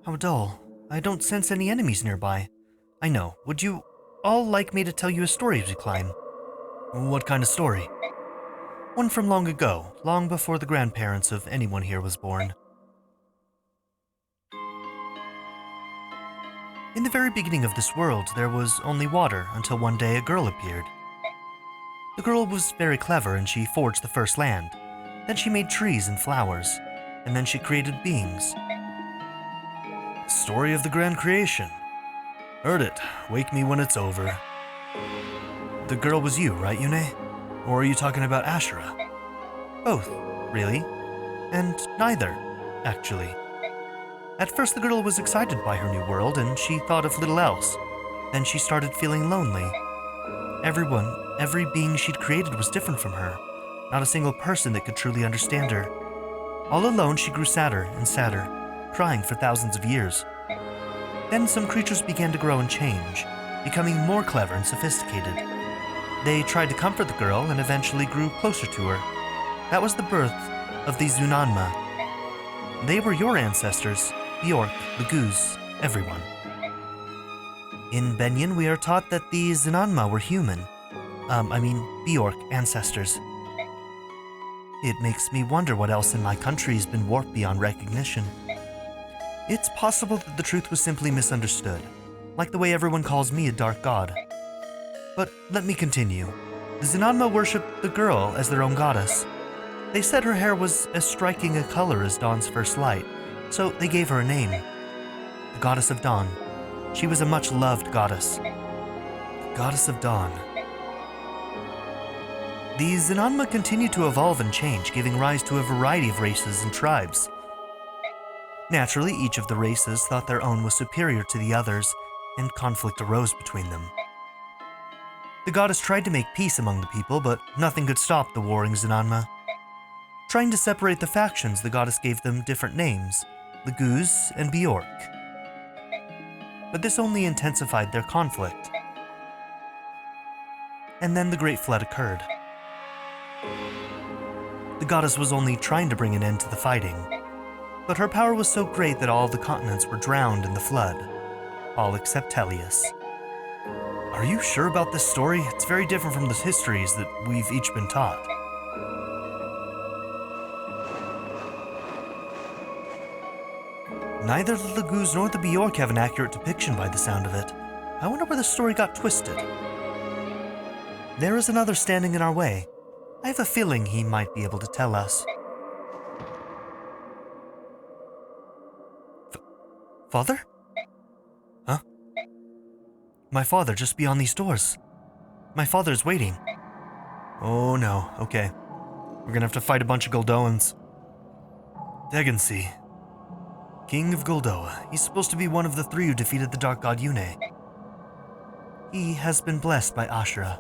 How dull. I don't sense any enemies nearby. I know. Would you all like me to tell you a story as we climb? What kind of story? One from long ago, long before the grandparents of anyone here was born. In the very beginning of this world, there was only water until one day a girl appeared. The girl was very clever and she forged the first land. Then she made trees and flowers, and then she created beings. Story of the grand creation. Heard it. Wake me when it's over. The girl was you, right, Yune? Or are you talking about Ashura? Both, really. And neither, actually. At first the girl was excited by her new world and she thought of little else. Then she started feeling lonely. Every being she'd created was different from her. Not a single person that could truly understand her. All alone she grew sadder and sadder, crying for thousands of years. Then some creatures began to grow and change, becoming more clever and sophisticated. They tried to comfort the girl and eventually grew closer to her. That was the birth of the Zunanma. They were your ancestors, the Orc, the Goose, everyone. In Begnion, we are taught that the Zunanma were human. Bjork ancestors. It makes me wonder what else in my country has been warped beyond recognition. It's possible that the truth was simply misunderstood, like the way everyone calls me a dark god. But let me continue. The Zunanma worshipped the girl as their own goddess. They said her hair was as striking a color as dawn's first light, so they gave her a name. The Goddess of Dawn. She was a much-loved goddess. The Goddess of Dawn. The Zunanma continued to evolve and change, giving rise to a variety of races and tribes. Naturally, each of the races thought their own was superior to the others, and conflict arose between them. The goddess tried to make peace among the people, but nothing could stop the warring Zunanma. Trying to separate the factions, the goddess gave them different names, the Goose and Bjork. But this only intensified their conflict. And then the Great Flood occurred. The goddess was only trying to bring an end to the fighting, but her power was so great that all the continents were drowned in the flood, all except Tellius. Are you sure about this story? It's very different from the histories that we've each been taught. Neither the Goose nor the Bjork have an accurate depiction by the sound of it. I wonder where the story got twisted. There is another standing in our way. I have a feeling he might be able to tell us. Father? Huh? My father just beyond these doors. My father's waiting. Oh no, okay. We're gonna have to fight a bunch of Goldoans. Daien, King of Goldoa. He's supposed to be one of the three who defeated the Dark God Yune. He has been blessed by Ashura.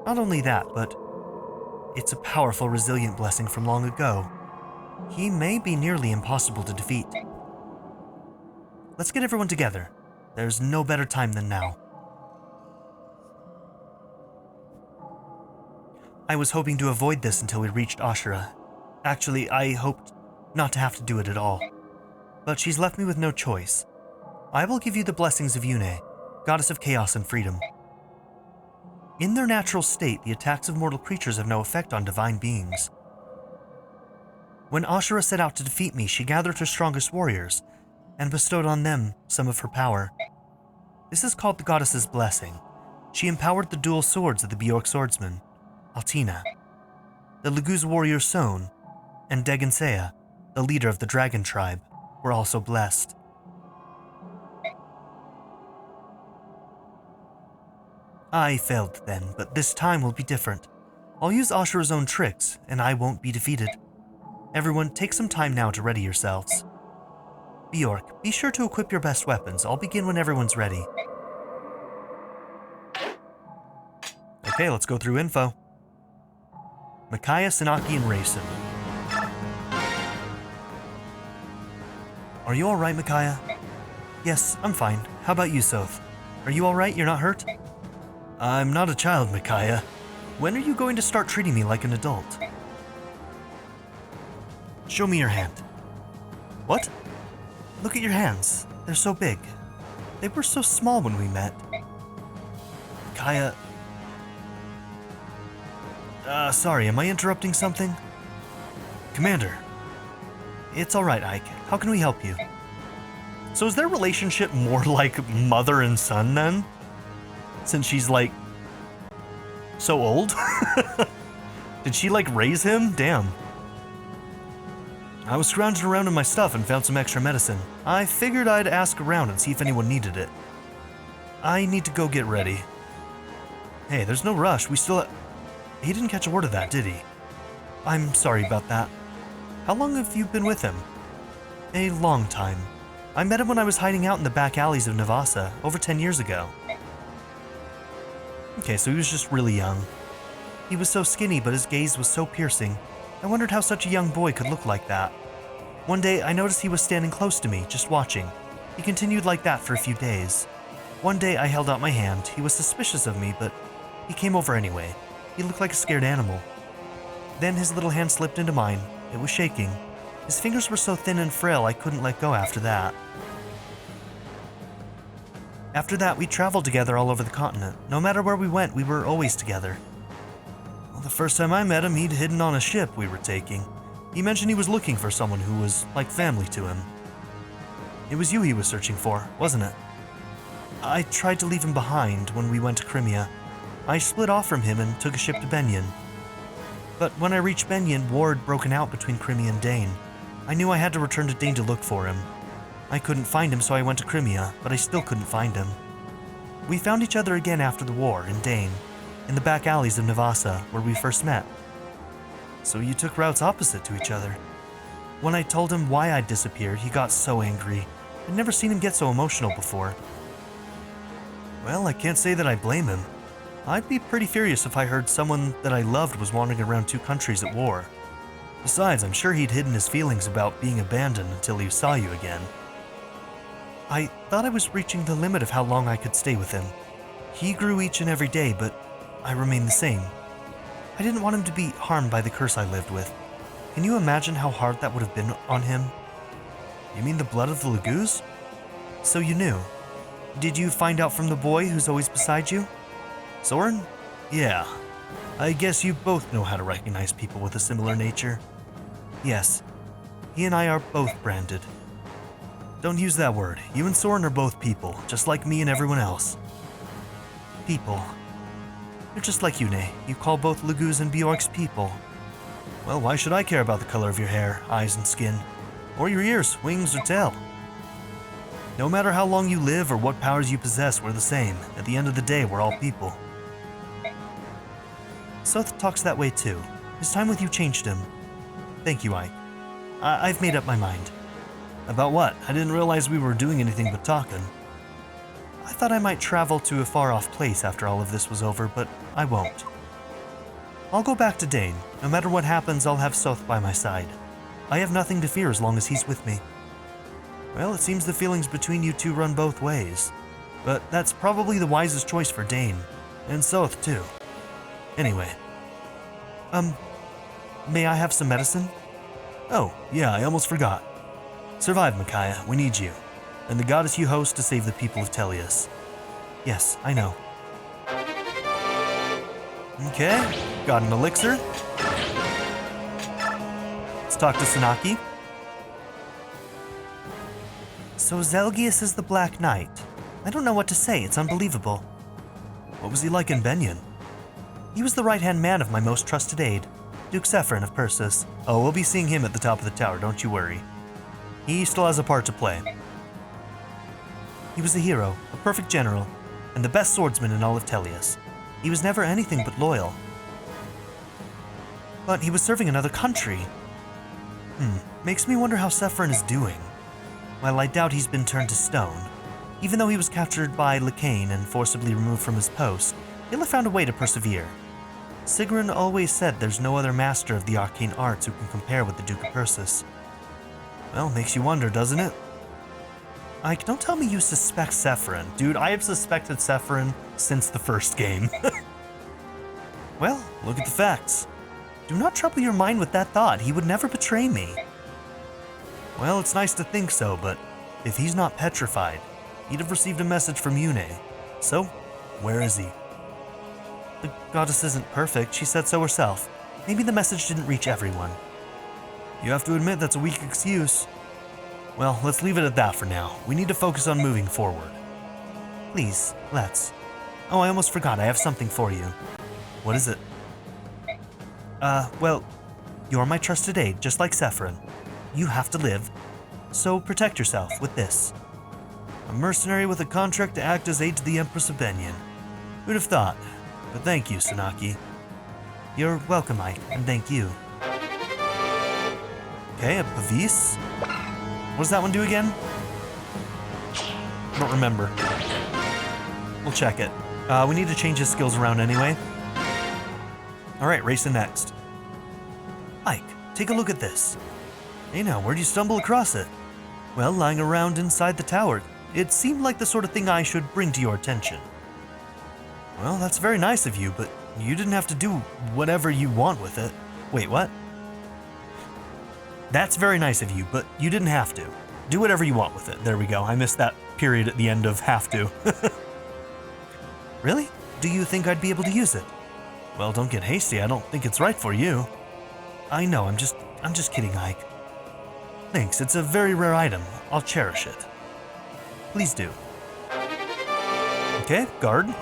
Not only that, but it's a powerful, resilient blessing from long ago. He may be nearly impossible to defeat. Let's get everyone together. There's no better time than now. I was hoping to avoid this until we reached Ashura. Actually, I hoped not to have to do it at all. But she's left me with no choice. I will give you the blessings of Yune, goddess of chaos and freedom. In their natural state, the attacks of mortal creatures have no effect on divine beings. When Ashura set out to defeat me, she gathered her strongest warriors and bestowed on them some of her power. This is called the goddess's blessing. She empowered the dual swords of the Bjork swordsman, Altina, the Laguz warrior Son, and Daien, the leader of the dragon tribe, were also blessed. I failed then, but this time will be different. I'll use Ashura's own tricks, and I won't be defeated. Everyone, take some time now to ready yourselves. Bjork, be sure to equip your best weapons. I'll begin when everyone's ready. Okay, let's go through info. Micaiah, Sanaki, and Raisin. Are you alright, Micaiah? Yes, I'm fine. How about you, Sothe? Are you alright? You're not hurt? I'm not a child, Micaiah. When are you going to start treating me like an adult? Show me your hand. What? Look at your hands. They're so big. They were so small when we met. Micaiah... sorry, am I interrupting something? Commander. It's alright, Ike. How can we help you? So is their relationship more like mother and son then? Since she's like... so old? Did she like raise him? Damn. I was scrounging around in my stuff and found some extra medicine. I figured I'd ask around and see if anyone needed it. I need to go get ready. Hey, there's no rush. We still... He didn't catch a word of that, did he? I'm sorry about that. How long have you been with him? A long time. I met him when I was hiding out in the back alleys of Navasa, over 10 years ago. Okay, so he was just really young. He was so skinny, but his gaze was so piercing. I wondered how such a young boy could look like that. One day, I noticed he was standing close to me, just watching. He continued like that for a few days. One day, I held out my hand. He was suspicious of me, but he came over anyway. He looked like a scared animal. Then his little hand slipped into mine. It was shaking. His fingers were so thin and frail I couldn't let go after that. After that, we traveled together all over the continent. No matter where we went, we were always together. Well, the first time I met him, he'd hidden on a ship we were taking. He mentioned he was looking for someone who was like family to him. It was you he was searching for, wasn't it? I tried to leave him behind when we went to Crimea. I split off from him and took a ship to Begnion. But when I reached Begnion, war had broken out between Crimea and Daien. I knew I had to return to Daien to look for him. I couldn't find him, so I went to Crimea, but I still couldn't find him. We found each other again after the war in Daien, in the back alleys of Navasa, where we first met. So you took routes opposite to each other. When I told him why I'd disappeared, he got so angry. I'd never seen him get so emotional before. Well, I can't say that I blame him. I'd be pretty furious if I heard someone that I loved was wandering around two countries at war. Besides, I'm sure he'd hidden his feelings about being abandoned until he saw you again. I thought I was reaching the limit of how long I could stay with him. He grew each and every day, but I remained the same. I didn't want him to be harmed by the curse I lived with. Can you imagine how hard that would have been on him? You mean the blood of the Laguz? So you knew. Did you find out from the boy who's always beside you? Soren? Yeah. I guess you both know how to recognize people with a similar nature. Yes. He and I are both branded. Don't use that word. You and Soren are both people, just like me and everyone else. People. You're just like Yune. You call both Laguz and Bjork's people. Well, why should I care about the color of your hair, eyes, and skin? Or your ears, wings, or tail? No matter how long you live or what powers you possess, we're the same. At the end of the day, we're all people. Sothe talks that way too. His time with you changed him. Thank you, Ike. I've made up my mind. About what? I didn't realize we were doing anything but talking. I thought I might travel to a far-off place after all of this was over, but I won't. I'll go back to Daien. No matter what happens, I'll have Sothe by my side. I have nothing to fear as long as he's with me. Well, it seems the feelings between you two run both ways. But that's probably the wisest choice for Daien. And Sothe, too. Anyway. May I have some medicine? Oh, yeah, I almost forgot. Survive, Micaiah. We need you. And the goddess you host to save the people of Tellius. Yes, I know. Okay, got an elixir. Let's talk to Sanaki. So Zelgius is the Black Knight. I don't know what to say, it's unbelievable. What was he like in Begnion? He was the right-hand man of my most trusted aide, Duke Sephirin of Persis. Oh, we'll be seeing him at the top of the tower, don't you worry. He still has a part to play. He was a hero, a perfect general, and the best swordsman in all of Tellius. He was never anything but loyal. But he was serving another country. Makes me wonder how Sephirin is doing. While I doubt he's been turned to stone, even though he was captured by Lycain and forcibly removed from his post, he'll have found a way to persevere. Sigrun always said there's no other master of the arcane arts who can compare with the Duke of Persis. Well, makes you wonder, doesn't it? Ike, don't tell me you suspect Sephirin. Dude, I have suspected Sephirin since the first game. Well, look at the facts. Do not trouble your mind with that thought. He would never betray me. Well, it's nice to think so, but If he's not petrified, he'd have received a message from Yune. So, where is he? The goddess isn't perfect, she said so herself. Maybe the message didn't reach everyone. You have to admit that's a weak excuse. Well, let's leave it at that for now. We need to focus on moving forward. Please, let's. Oh, I almost forgot, I have something for you. What is it? Well, you're my trusted aide, just like Sephiroth. You have to live, so protect yourself with this. A mercenary with a contract to act as aide to the Empress of Begnion. Who'd have thought? But thank you, Tsunaki. You're welcome, Ike, and thank you. Okay, a Pavis. What does that one do again? I don't remember. We'll check it. We need to change his skills around anyway. Alright, racing next. Ike, take a look at this. Hey now, where'd you stumble across it? Well, lying around inside the tower. It seemed like the sort of thing I should bring to your attention. Well, that's very nice of you, but you didn't have to do whatever you want with it. Wait, what? That's very nice of you, but you didn't have to. Do whatever you want with it. There we go. I missed that period at the end of have to. Really? Do you think I'd be able to use it? Well, don't get hasty. I don't think it's right for you. I know. I'm just kidding, Ike. Thanks. It's a very rare item. I'll cherish it. Please do. Okay, guard.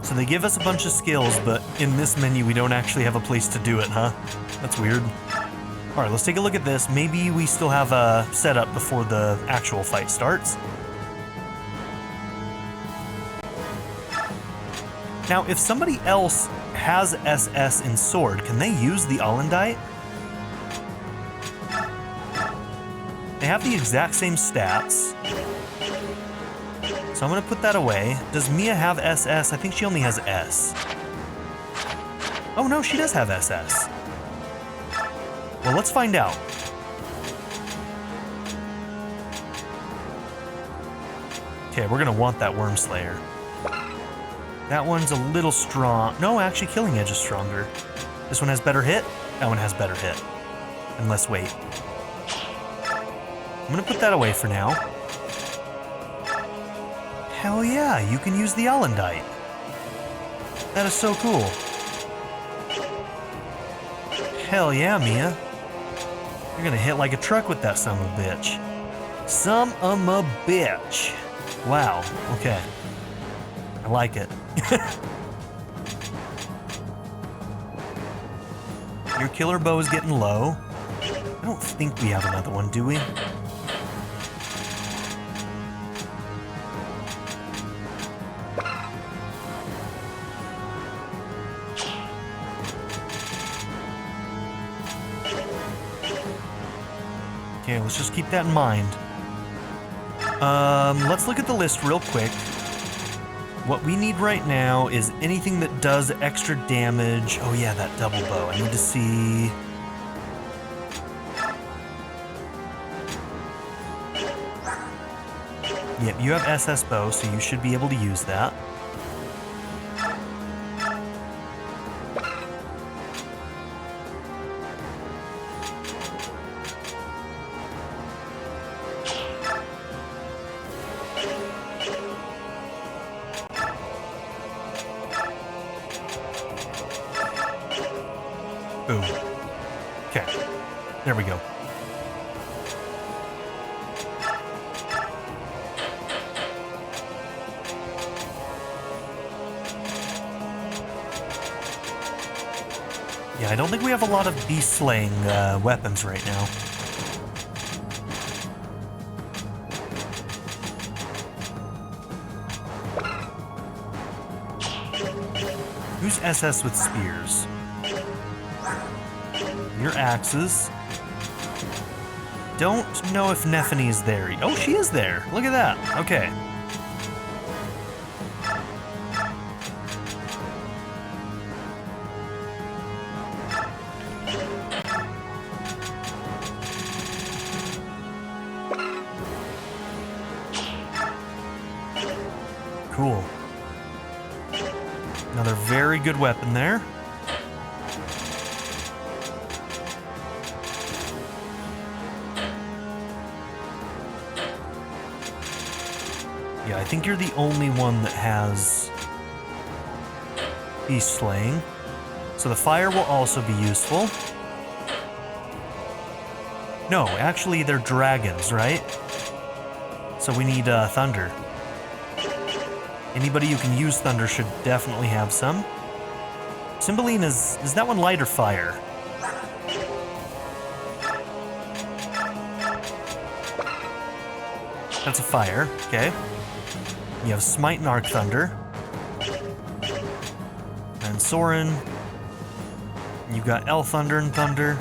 So they give us a bunch of skills, but in this menu we don't actually have a place to do it, huh? That's weird. Alright, let's take a look at this. Maybe we still have a setup before the actual fight starts. Now, if somebody else has SS in Sword, can they use the Alendite? They have the exact same stats. So I'm gonna put that away. Does Mia have SS? I think she only has S. Oh no, she does have SS. Well, let's find out. Okay, we're gonna want that Worm Slayer. That one's a little strong. No, actually, Killing Edge is stronger. This one has better hit. That one has better hit. And less weight. I'm gonna put that away for now. Hell yeah, you can use the Alendite. That is so cool. Hell yeah, Mia. You're gonna hit like a truck with that son of a bitch. Son of a bitch. Wow, okay. I like it. Your killer bow is getting low. I don't think we have another one, do we? Okay, let's just keep that in mind. Let's look at the list real quick. What we need right now is anything that does extra damage. Oh yeah, that double bow. I need to see... Yep, you have SS bow, so you should be able to use that. Boom. Okay, there we go. Yeah, I don't think we have a lot of beast-slaying weapons right now. Who's SS with spears? Your axes. Don't know if Nephany is there. Oh, she is there. Look at that. Okay. Another very good weapon there. Yeah, I think you're the only one that has beast slaying. So the fire will also be useful. No, actually they're dragons, right? So we need thunder. Anybody who can use thunder should definitely have some. Cymbeline is that one light or fire? That's a fire, okay. You have Smite and Arc Thunder. And Soren. You've got L Thunder and Thunder.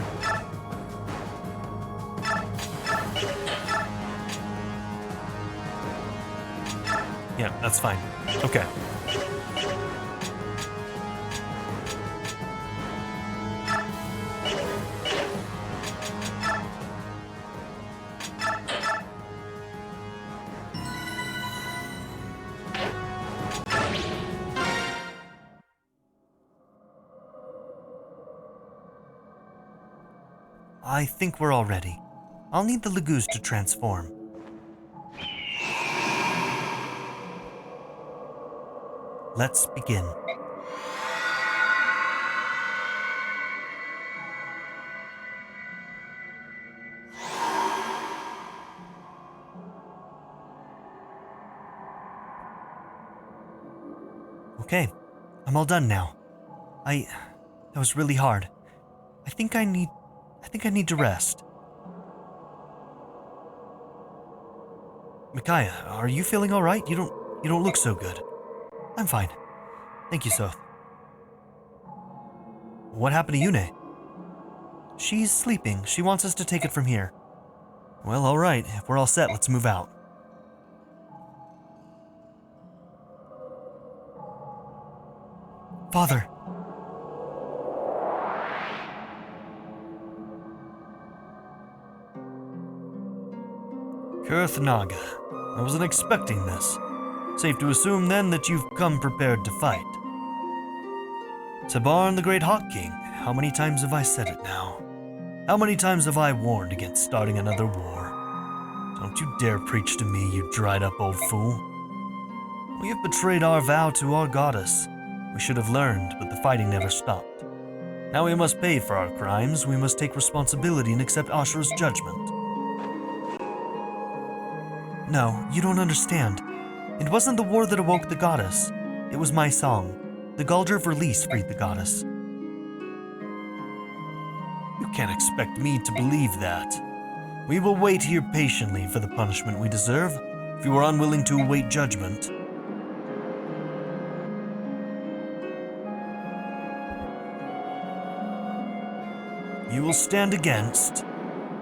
Yeah, that's fine. Okay. I think we're all ready. I'll need the Lagoose to transform. Let's begin. Okay, I'm all done now. That was really hard. I think I need to rest. Micaiah, are you feeling all right? You don't look so good. I'm fine. Thank you, Sothe. What happened to Yune? She's sleeping. She wants us to take it from here. Well, all right. If we're all set, let's move out. Father. Kurth Naga. I wasn't expecting this. Safe to assume, then, that you've come prepared to fight. Tabarn the Great Hawk King, how many times have I said it now? How many times have I warned against starting another war? Don't you dare preach to me, you dried-up old fool. We have betrayed our vow to our goddess. We should have learned, but the fighting never stopped. Now we must pay for our crimes. We must take responsibility and accept Ashura's judgment. No, you don't understand. It wasn't the war that awoke the goddess. It was my song. The Galder of Release freed the goddess. You can't expect me to believe that. We will wait here patiently for the punishment we deserve. If you are unwilling to await judgment, you will stand against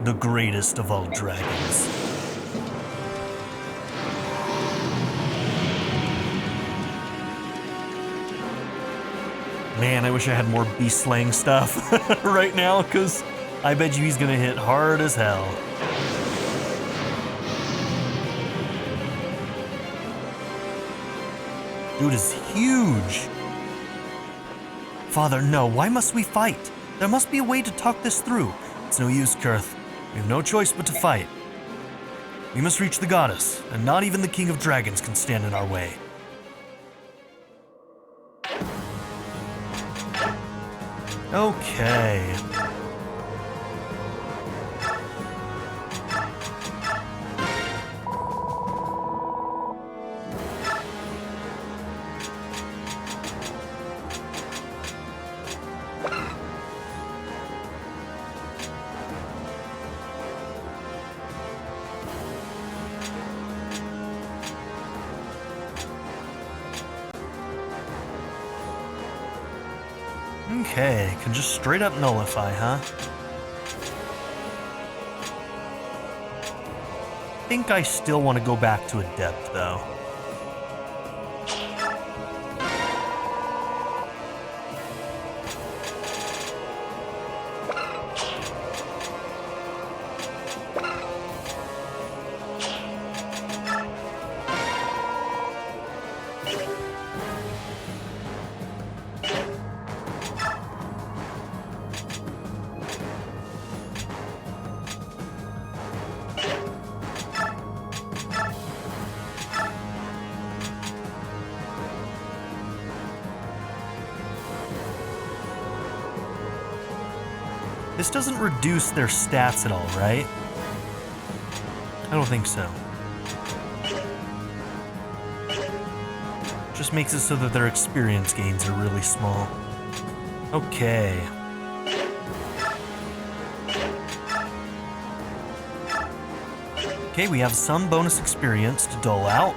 the greatest of all dragons. Man, I wish I had more beast slaying stuff right now, because I bet you he's gonna hit hard as hell. Dude is huge. Father, no, why must we fight? There must be a way to talk this through. It's no use, Kurth. We have no choice but to fight. We must reach the goddess, and not even the King of Dragons can stand in our way. Okay. Okay, can just straight up nullify, huh? I think I still want to go back to Adept, though. This doesn't reduce their stats at all, right? I don't think so. Just makes it so that their experience gains are really small. Okay. Okay, we have some bonus experience to dole out.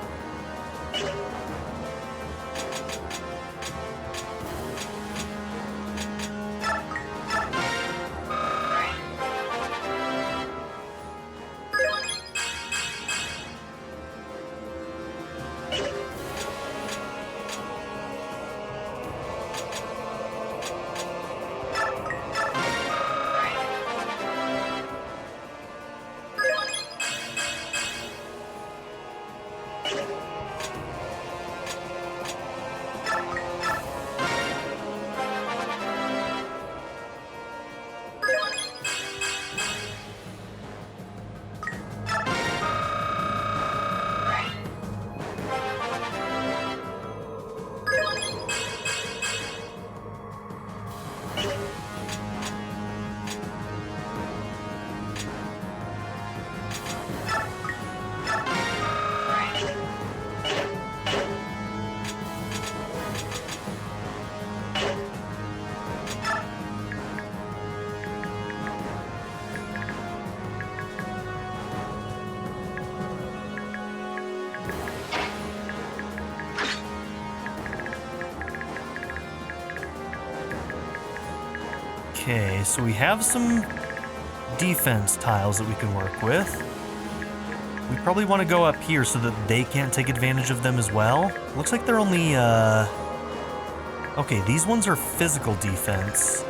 Okay, so we have some defense tiles that we can work with. We probably want to go up here so that they can't take advantage of them as well. Looks like they're only, okay, these ones are physical defense.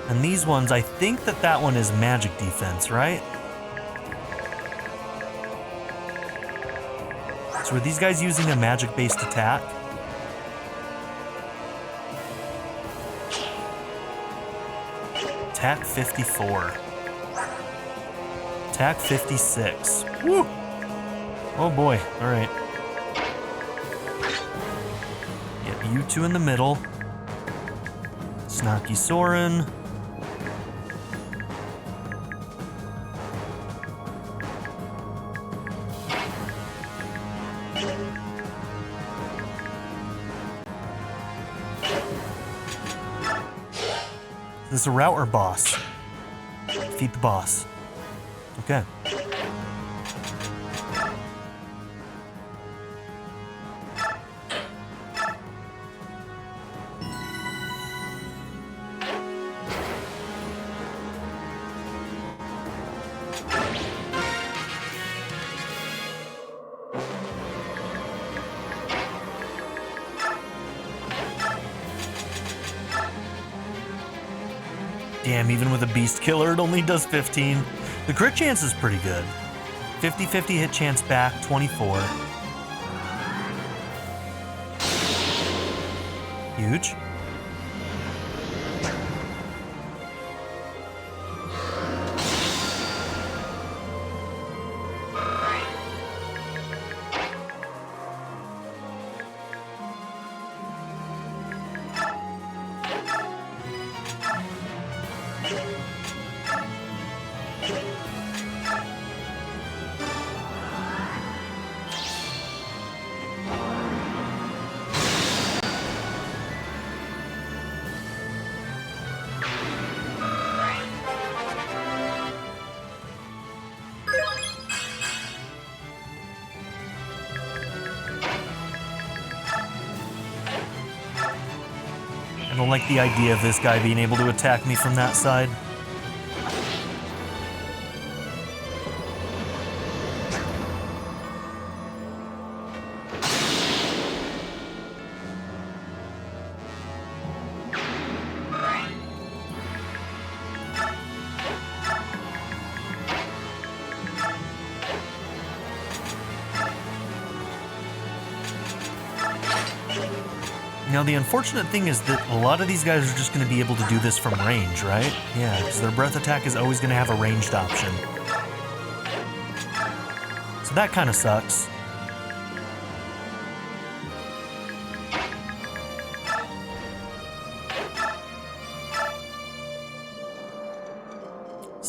And these ones, I think that one is magic defense, right? So are these guys using a magic-based attack? Attack 54. Attack 56. Woo! Oh boy, alright. Yep, you two in the middle. Snaky Soren. Is this a route or boss? Defeat the boss. Okay. Damn, even with a beast killer, it only does 15. The crit chance is pretty good. 50-50 hit chance back, 24. Huge. I don't like the idea of this guy being able to attack me from that side. Now, the unfortunate thing is that a lot of these guys are just going to be able to do this from range, right? Yeah, because their breath attack is always going to have a ranged option. So that kind of sucks.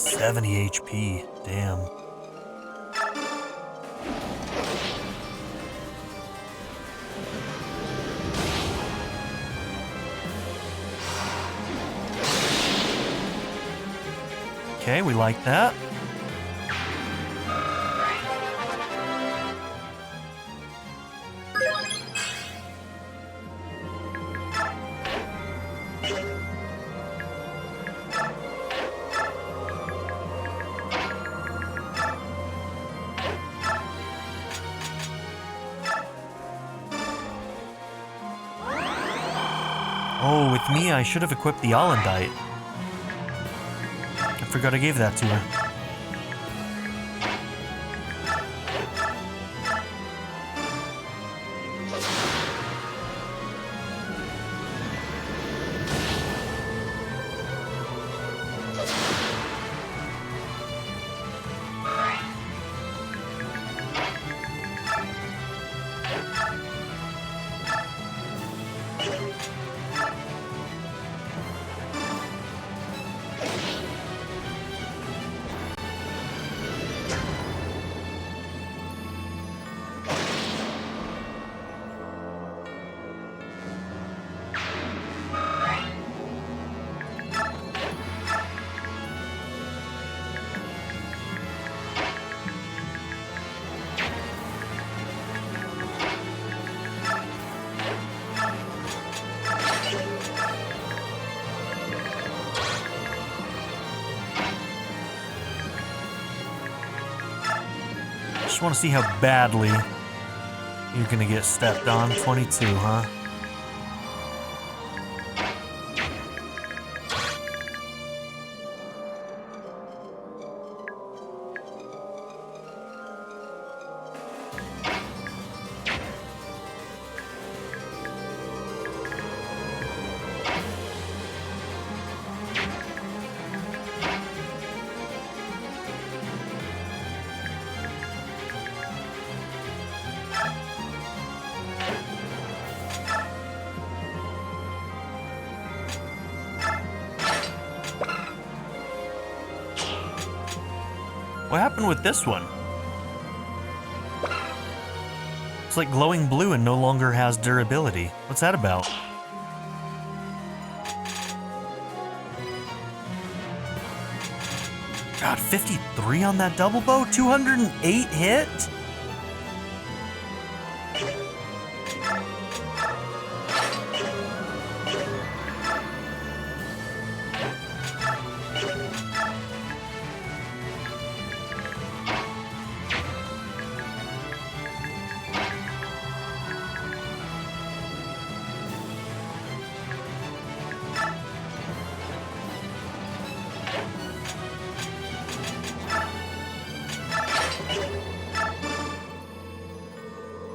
70 HP. Damn. Okay, we like that. Oh, with me, I should have equipped the Allendite. I forgot I gave that to her. Just want to see how badly you're gonna get stepped on. 22, huh? What happened with this one? It's like glowing blue and no longer has durability. What's that about? God, 53 on that double bow? 208 hit?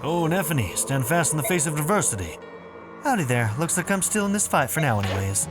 Oh, Nephany, stand fast in the face of adversity. Howdy there. Looks like I'm still in this fight for now anyways.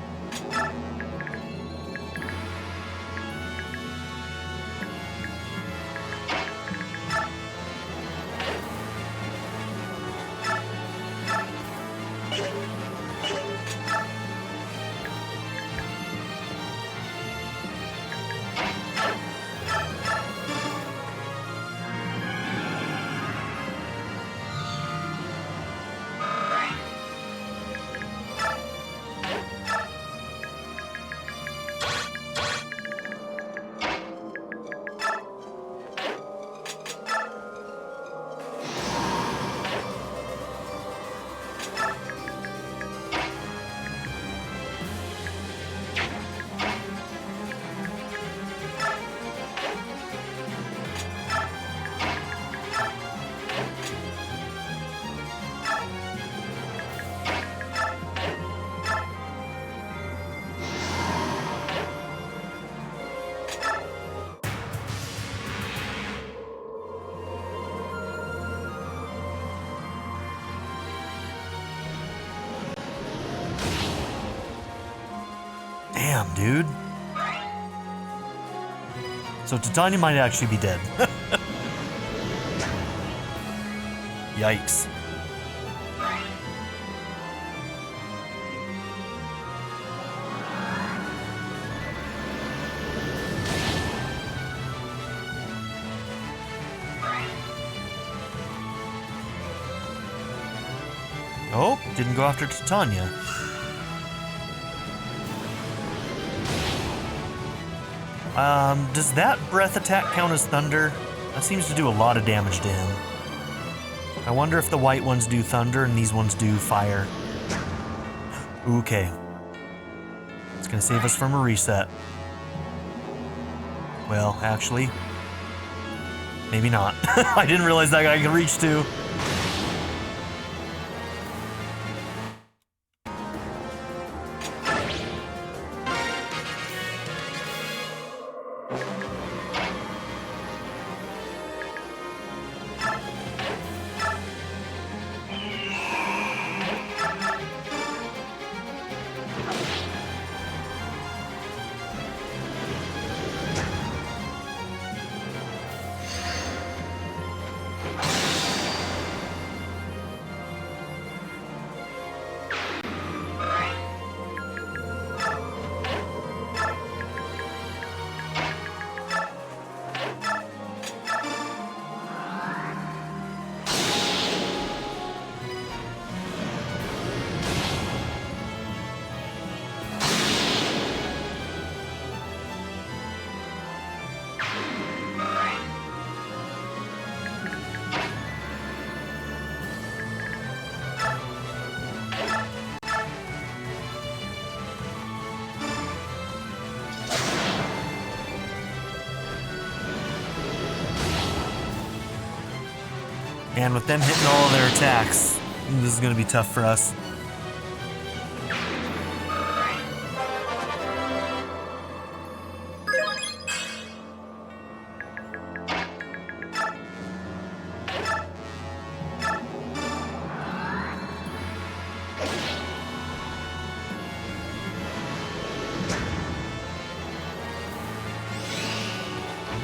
Damn, dude. So Titania might actually be dead. Yikes. Oh, didn't go after Titania. Does that breath attack count as thunder? That seems to do a lot of damage to him. I wonder if the white ones do thunder and these ones do fire. Okay. It's gonna save us from a reset. Well, actually, maybe not. I didn't realize that guy could reach too. And with them hitting all of their attacks, this is going to be tough for us.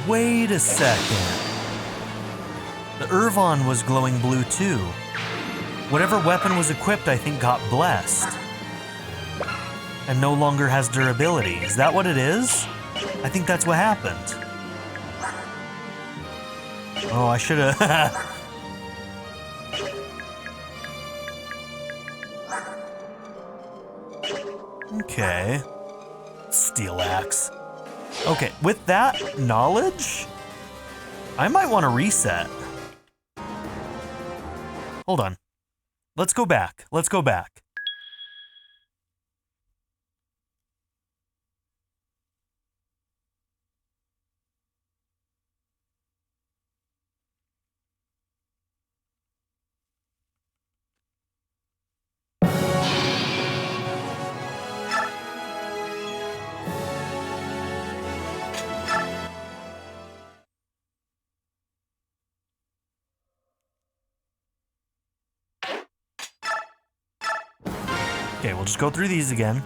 Wait a second. The Irvon was glowing blue too. Whatever weapon was equipped, I think, got blessed. And no longer has durability. Is that what it is? I think that's what happened. Oh, I should have... Okay. Steel axe. Okay, with that knowledge, I might want to reset. Hold on. Let's go back. Let's go back. Okay, we'll just go through these again.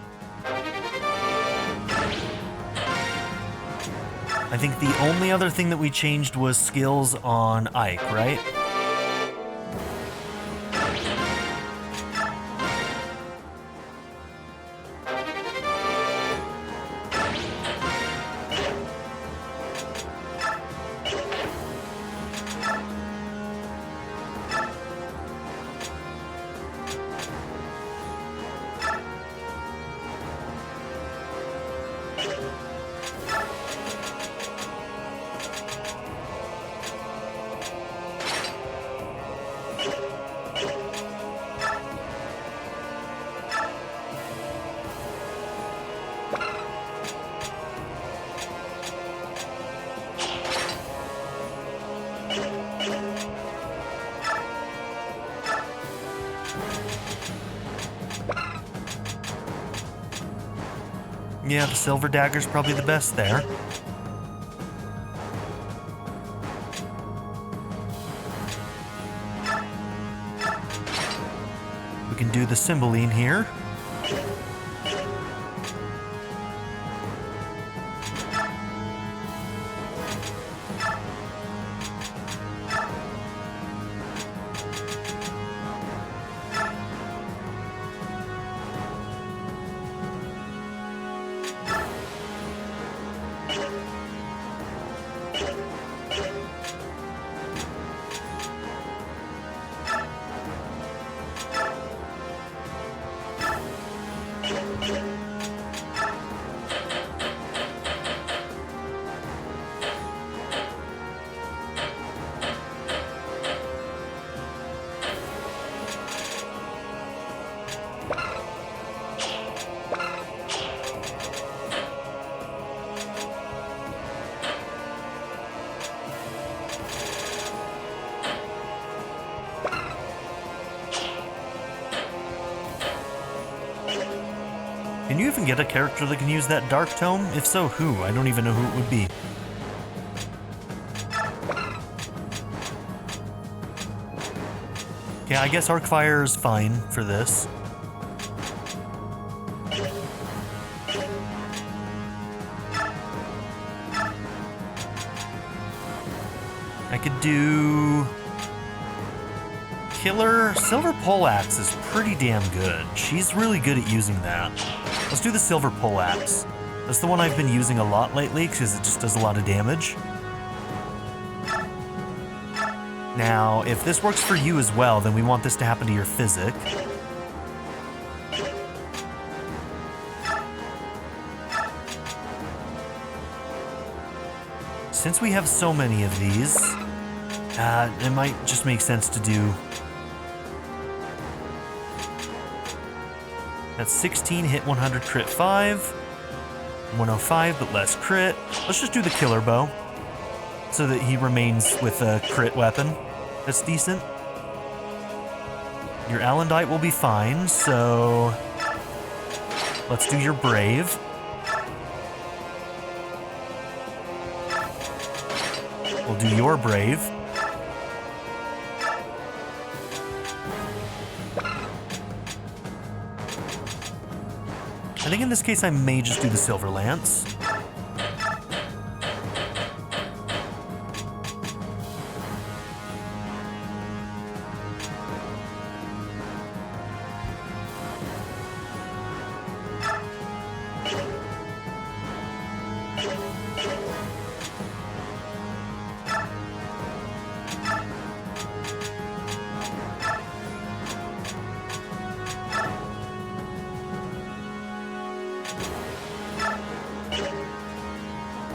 I think the only other thing that we changed was skills on Ike, right? Yeah, the silver dagger's probably the best there. We can do the Cymbeline here. Can you even get a character that can use that Dark Tome? If so, who? I don't even know who it would be. Okay, I guess Arcfire is fine for this. I could do... Killer. Silver Poleaxe is pretty damn good. She's really good at using that. Let's do the Silver Poleaxe. That's the one I've been using a lot lately because it just does a lot of damage. Now, if this works for you as well, then we want this to happen to your Physic. Since we have so many of these, it might just make sense to do... That's 16, hit 100, crit 5. 105, but less crit. Let's just do the Killer Bow, so that he remains with a crit weapon. That's decent. Your Alendite will be fine, so... Let's do your Brave. We'll do your Brave. I think in this case I may just do the Silver Lance.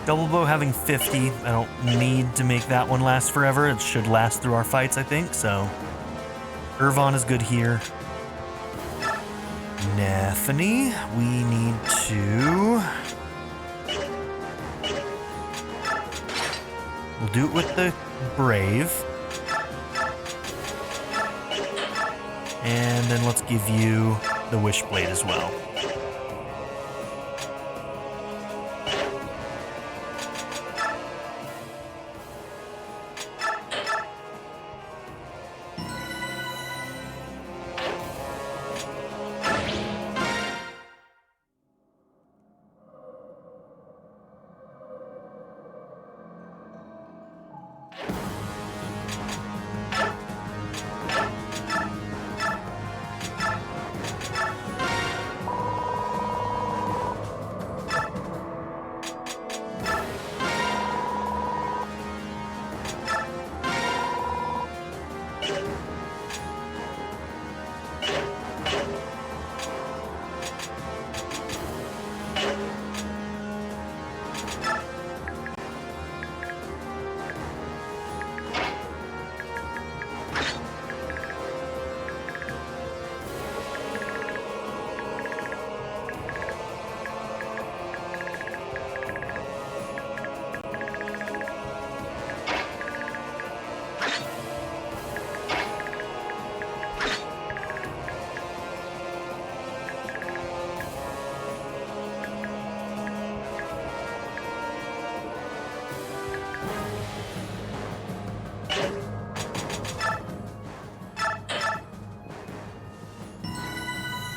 Double Bow having 50, I don't need to make that one last forever. It should last through our fights, I think, so... Irvon is good here. Nephany, we need to... We'll do it with the Brave. And then let's give you the Wishblade as well.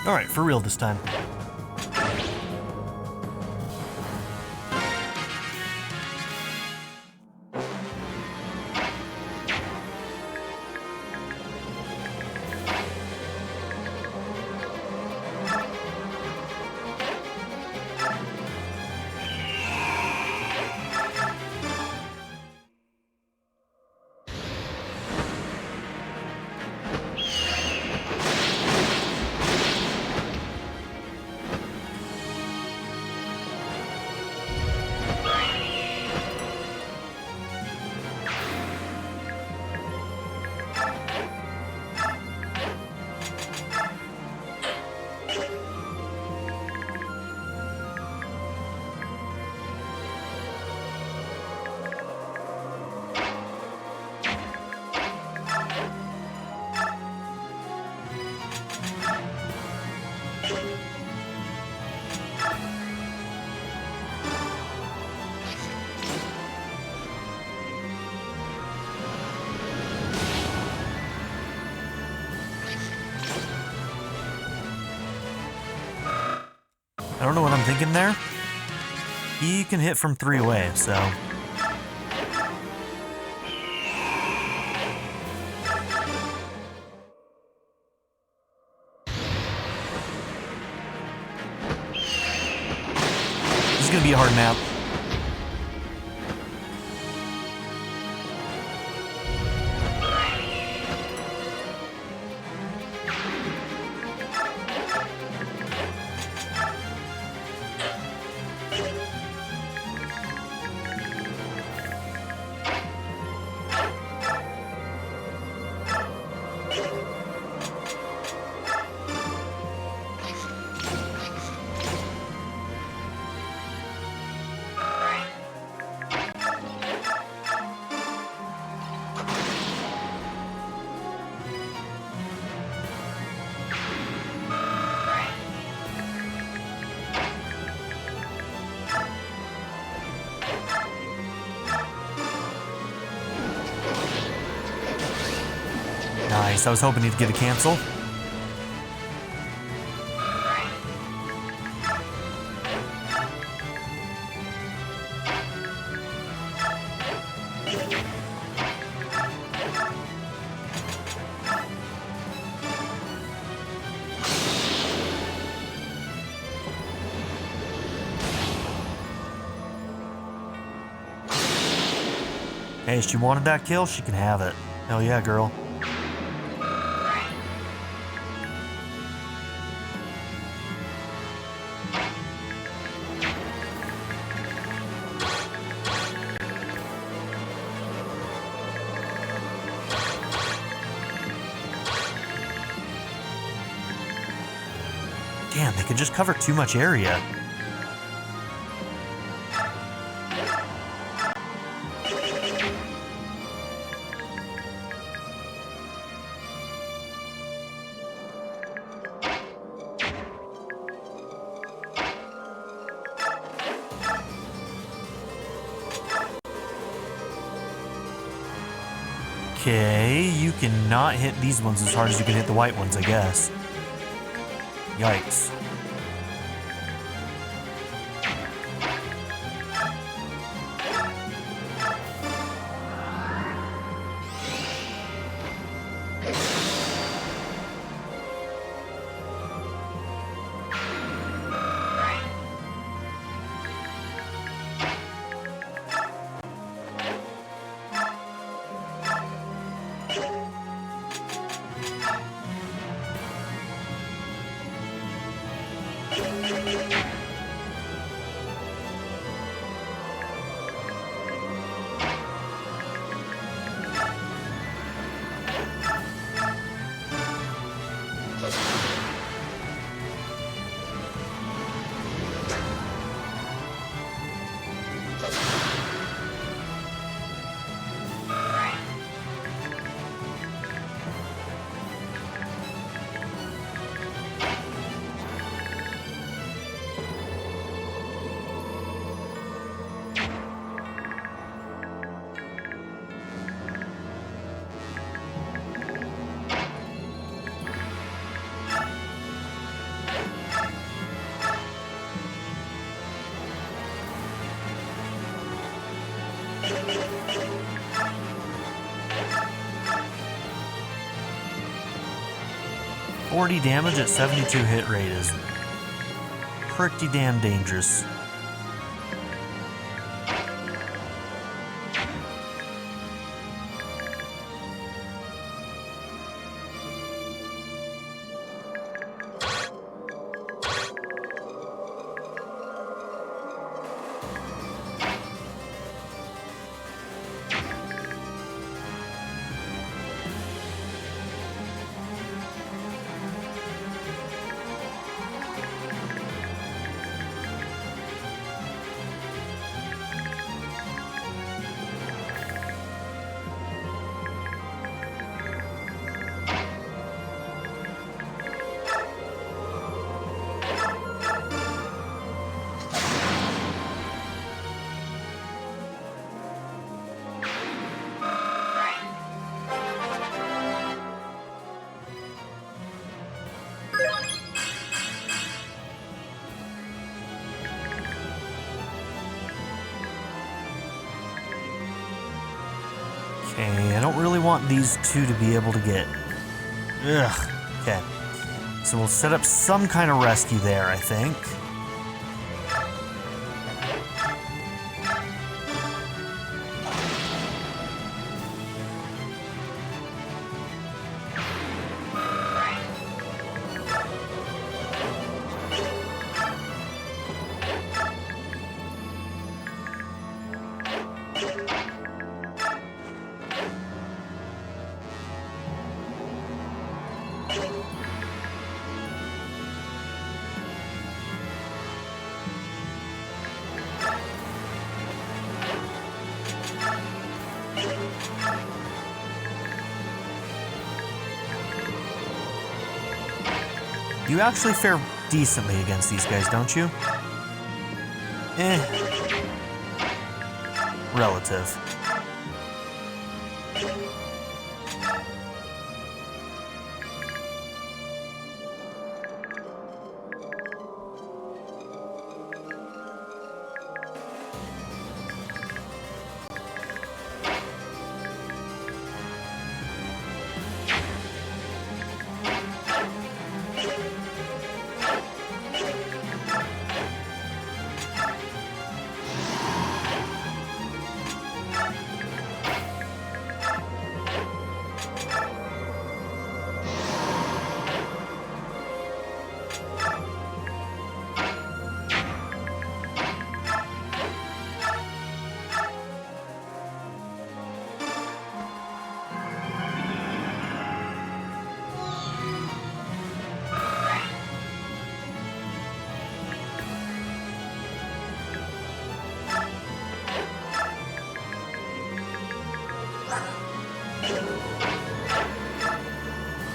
Alright, for real this time. I don't know what I'm thinking there. He can hit from 3 away, so... This is gonna be a hard map. Nice, I was hoping he'd get a cancel. Hey, she wanted that kill, she can have it. Hell yeah, girl. Damn, they can just cover too much area. Okay, you cannot hit these ones as hard as you can hit the white ones, I guess. Yikes. .40 damage at 72 hit rate is pretty damn dangerous. Okay, I don't really want these two to be able to get... Ugh. Okay. So we'll set up some kind of rescue there, I think. You actually fare decently against these guys, don't you? Relative.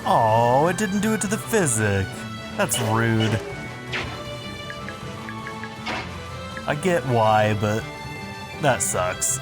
Oh, it didn't do it to the physic. That's rude. I get why, but that sucks.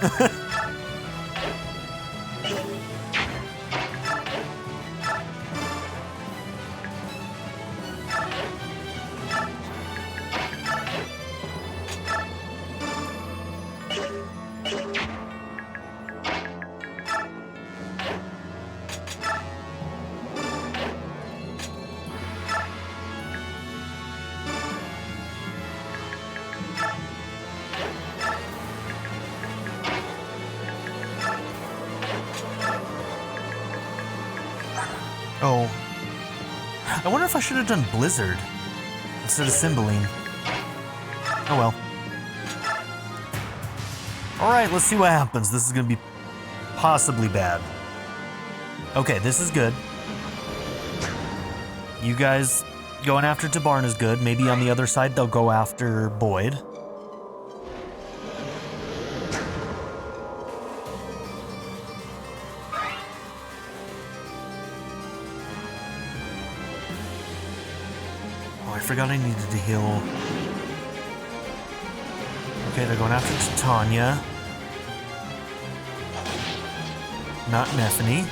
Oh. I wonder if I should have done Blizzard instead of Cymbeline. Oh well. Alright, let's see what happens. This is gonna be possibly bad. Okay, this is good. You guys going after Tabarn is good. Maybe on the other side they'll go after Boyd. I forgot I needed to heal. Okay, they're going after Titania. Not Nephany.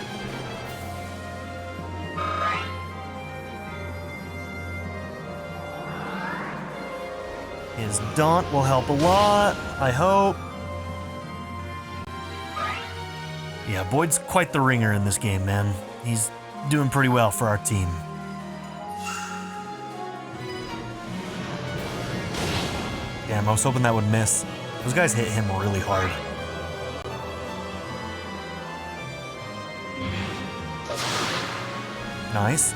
His Daunt will help a lot, I hope. Yeah, Boyd's quite the ringer in this game, man. He's doing pretty well for our team. Damn, I was hoping that would miss. Those guys hit him really hard. Nice.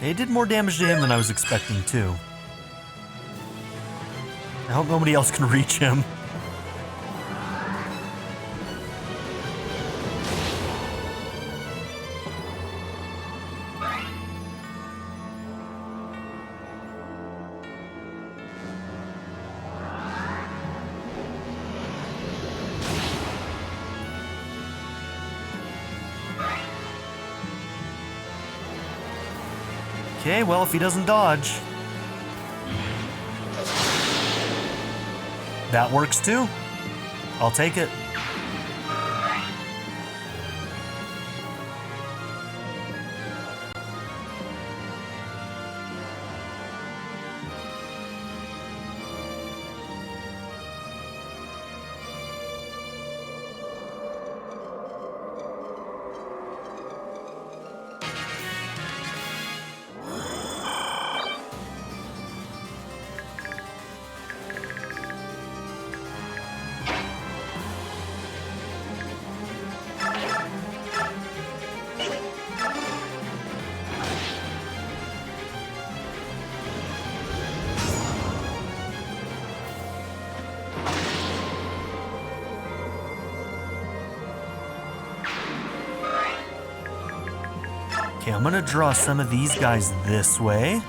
They did more damage to him than I was expecting, too. I hope nobody else can reach him. Okay, well, if he doesn't dodge. That works too. I'll take it. Okay, I'm gonna draw some of these guys this way.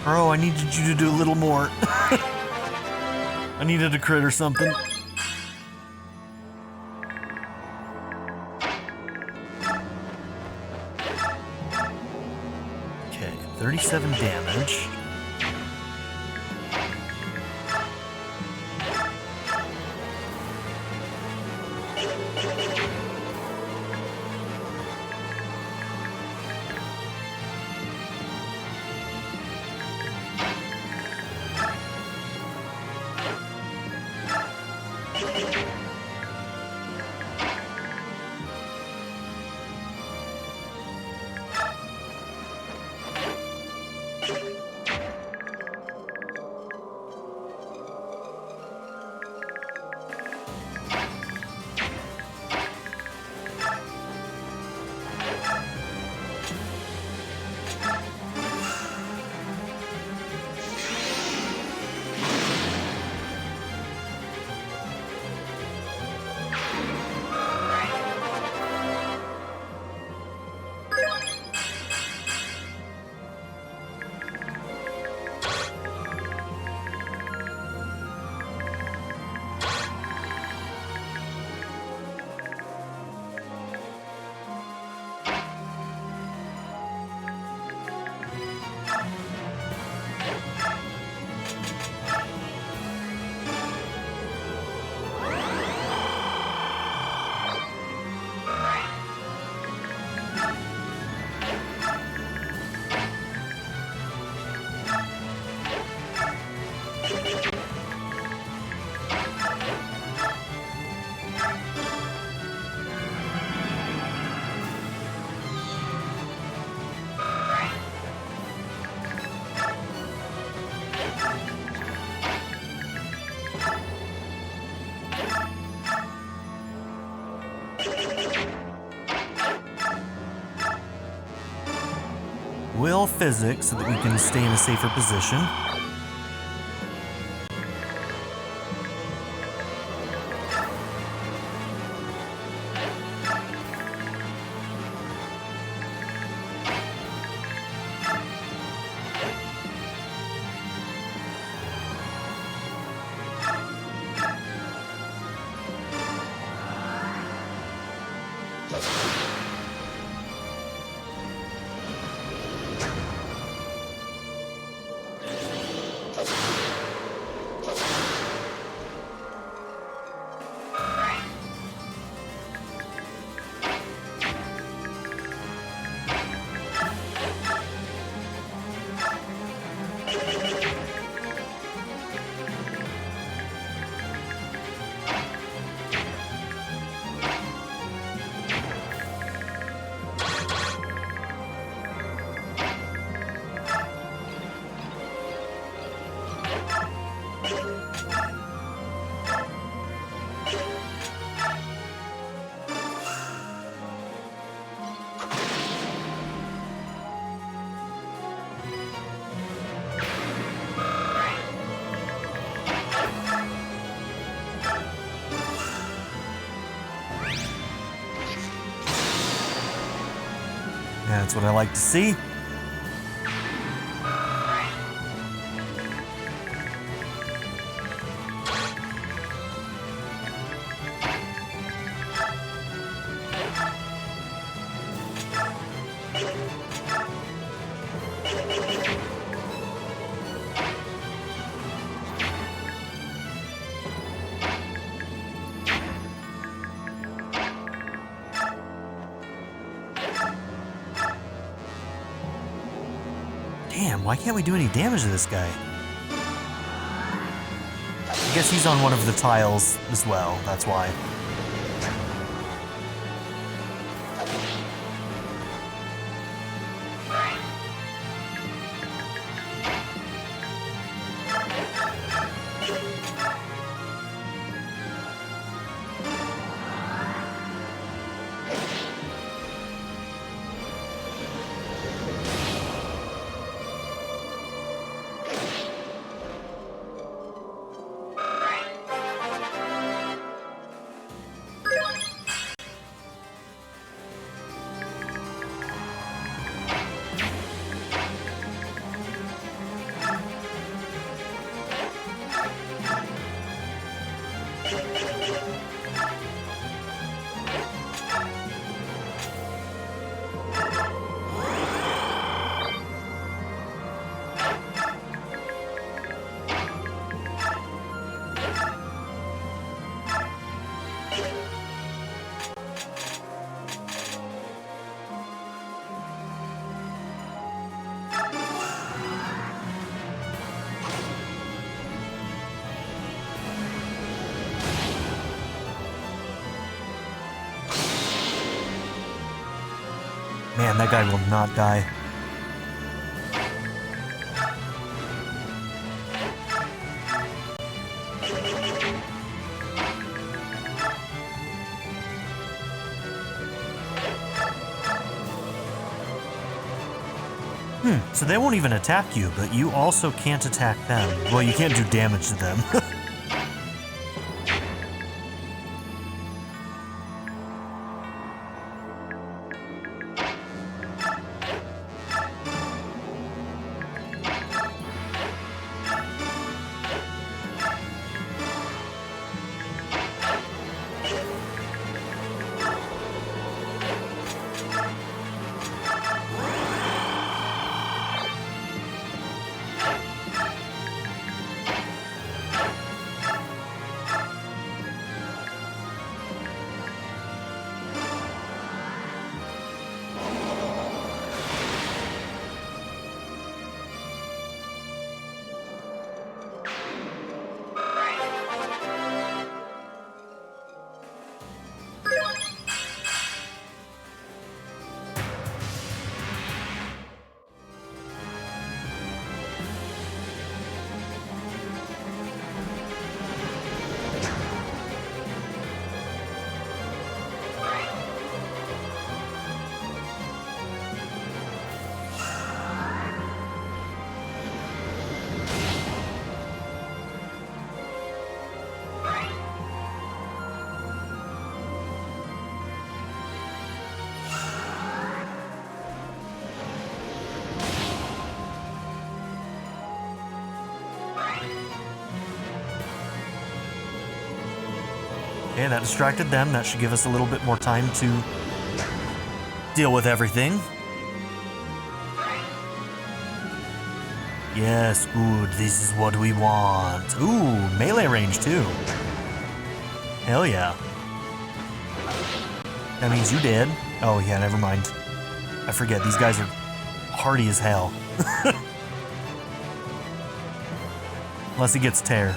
Bro, I needed you to do a little more. I needed a crit or something. Okay, 37 damage. Will physics so that we can stay in a safer position. That's what I like to see. Damn, why can't we do any damage to this guy? I guess he's on one of the tiles as well, that's why. Man, that guy will not die. So they won't even attack you, but you also can't attack them. Well, you can't do damage to them. Okay, that distracted them. That should give us a little bit more time to deal with everything. Yes, good. This is what we want. Ooh, melee range too. Hell yeah. That means you did. Oh yeah, never mind. I forget, these guys are hardy as hell. Unless he gets tear.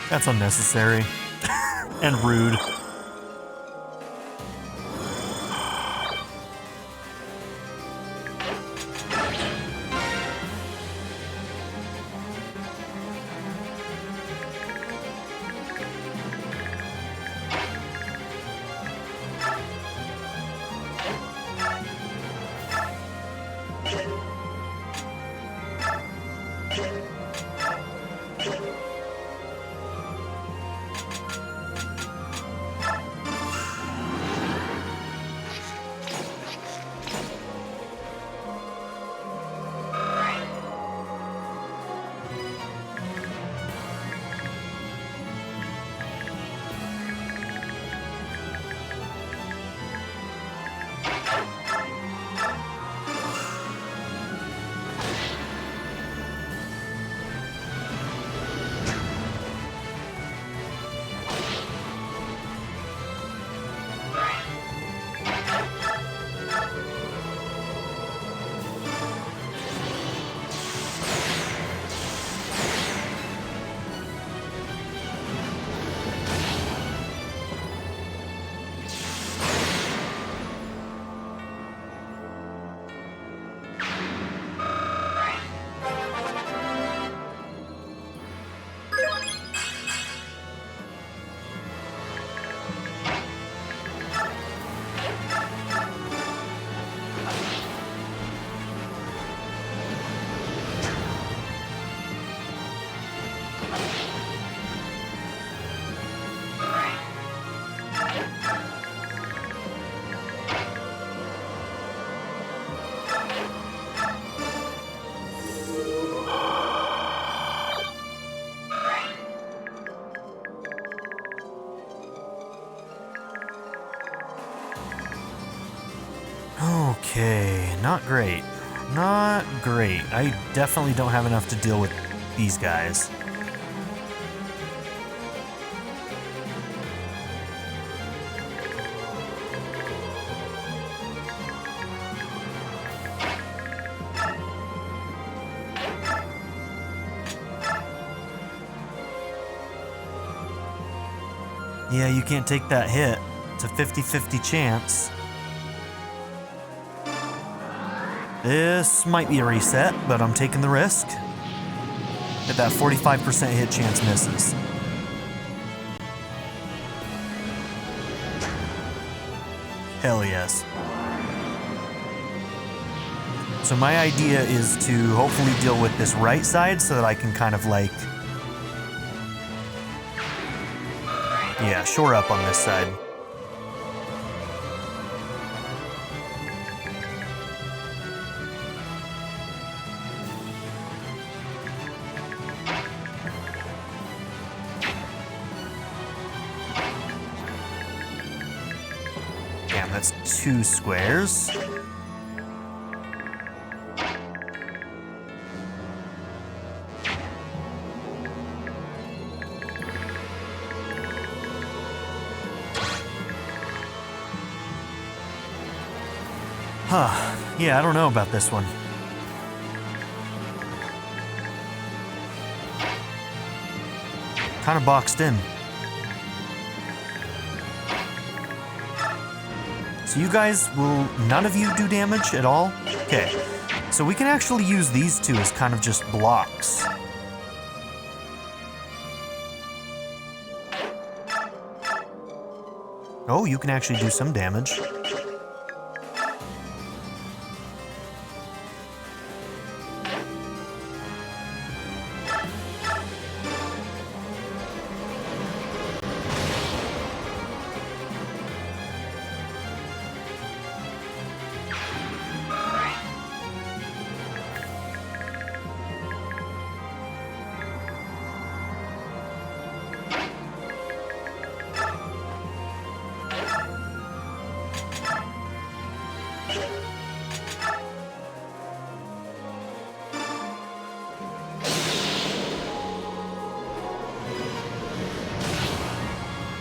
That's unnecessary. And rude. Okay, not great. Not great. I definitely don't have enough to deal with these guys. Yeah, you can't take that hit. It's a 50-50 chance. This might be a reset, but I'm taking the risk. If that 45% hit chance misses. Hell yes. So my idea is to hopefully deal with this right side so that I can kind of like... yeah, shore up on this side. Damn, that's 2 squares. Huh. Yeah, I don't know about this one. Kind of boxed in. So you guys will... none of you do damage at all? Okay. So we can actually use these two as kind of just blocks. Oh, you can actually do some damage.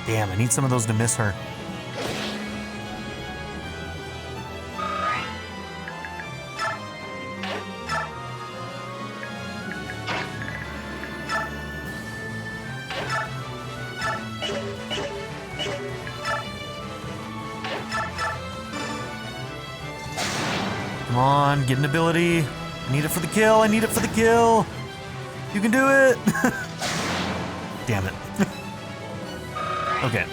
Damn, I need some of those to miss her. Come on, get an ability. I need it for the kill, I need it for the kill. You can do it. Damn it. Okay.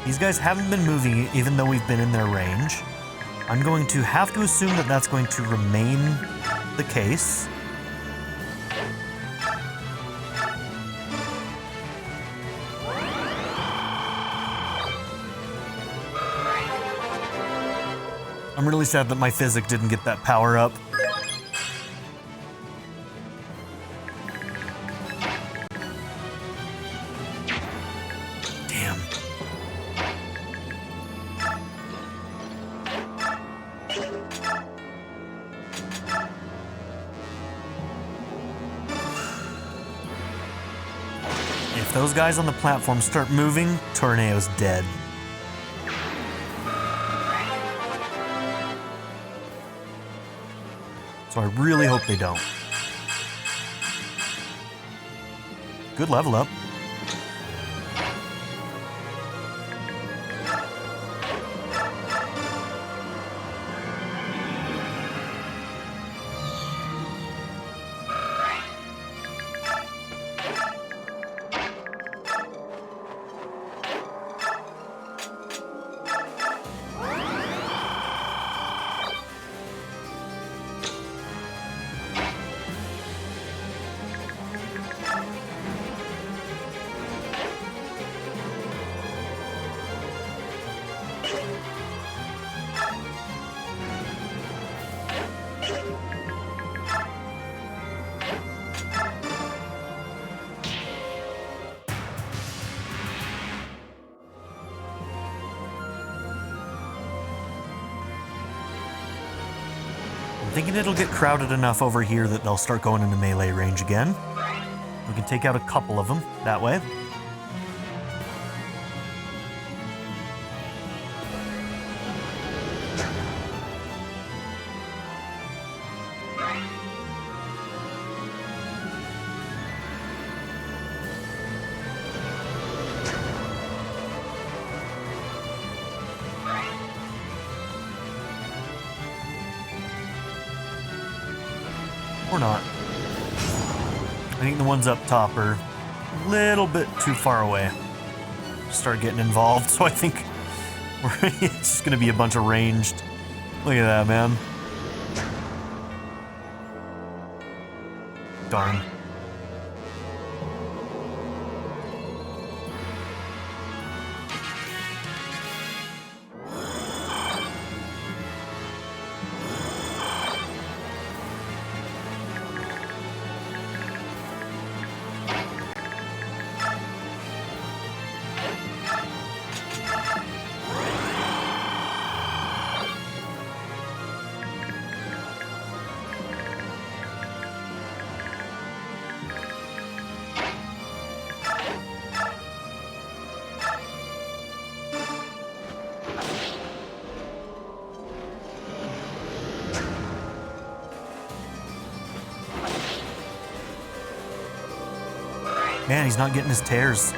These guys haven't been moving even though we've been in their range. I'm going to have to assume that that's going to remain the case. I'm really sad that my physic didn't get that power up. Damn. If those guys on the platform start moving, Torneo's dead. So I really hope they don't. Good level up. I'm thinking it'll get crowded enough over here that they'll start going into melee range again. We can take out a couple of them that way. Or not. I think the ones up top are a little bit too far away to start getting involved, so I think it's just going to be a bunch of ranged. Look at that, man. Darn. Man, he's not getting his tears.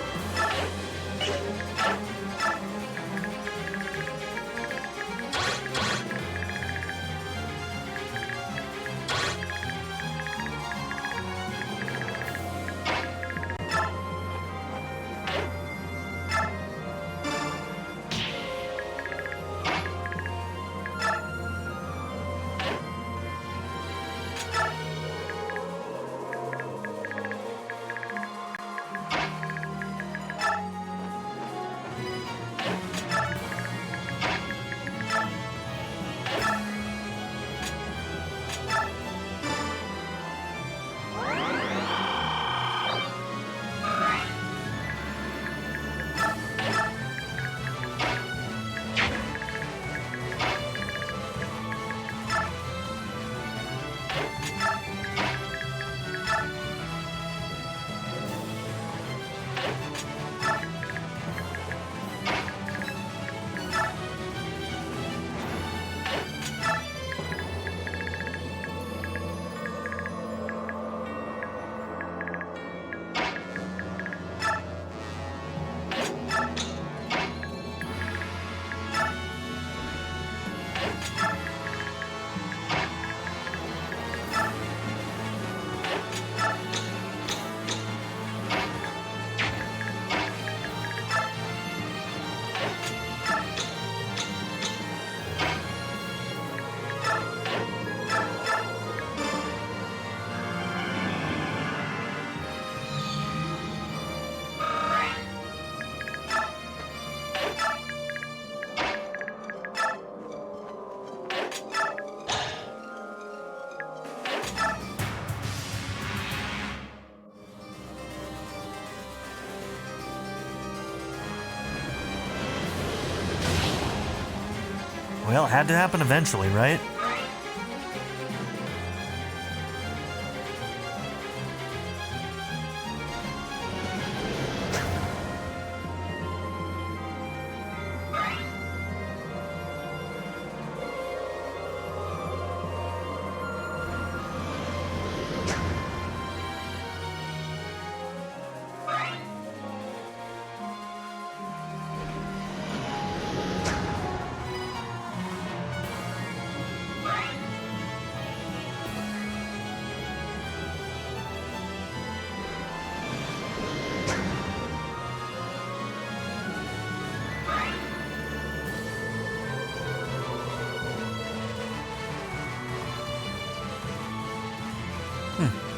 Well, it had to happen eventually, right?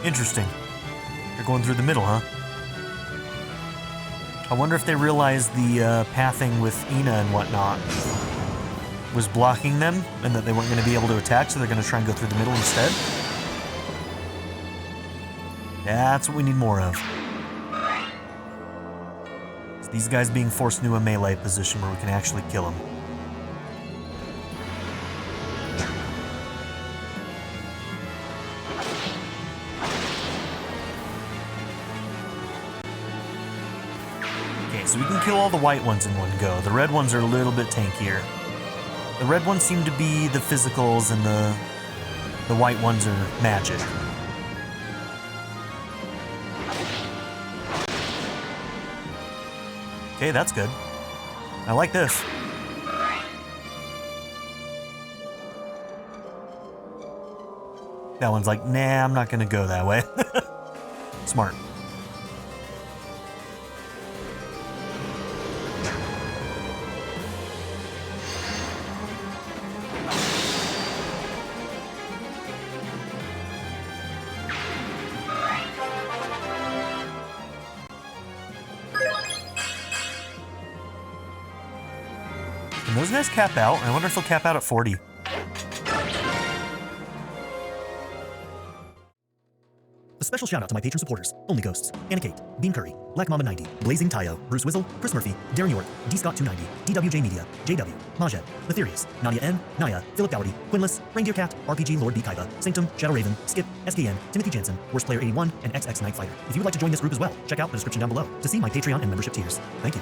Interesting. They're going through the middle, huh? I wonder if they realized the pathing with Ina and whatnot was blocking them and that they weren't going to be able to attack, so they're going to try and go through the middle instead. That's what we need more of. It's these guys being forced into a melee position where we can actually kill them. So we can kill all the white ones in one go. The red ones are a little bit tankier. The red ones seem to be the physicals and the white ones are magic. Okay, that's good. I like this. That one's like, nah, I'm not gonna go that way. Smart. Can those guys cap out? I wonder if they'll cap out at 40. A special shout out to my patron supporters: Only Ghosts, Anna Kate, Bean Curry, Black Mama 90, Blazing Tayo, Bruce Wizzle, Chris Murphy, Darren York, D Scott 290, DWJ Media, JW, Majed, Matherius, Nadia N, Naya, Philip Dougherty, Quinless, Reindeer Cat, RPG Lord B Kaiba, Sanctum, Shadow Raven, Skip, SKN, Timothy Jansen, Worst Player 81, and XX Night Fighter. If you would like to join this group as well, check out the description down below to see my Patreon and membership tiers. Thank you.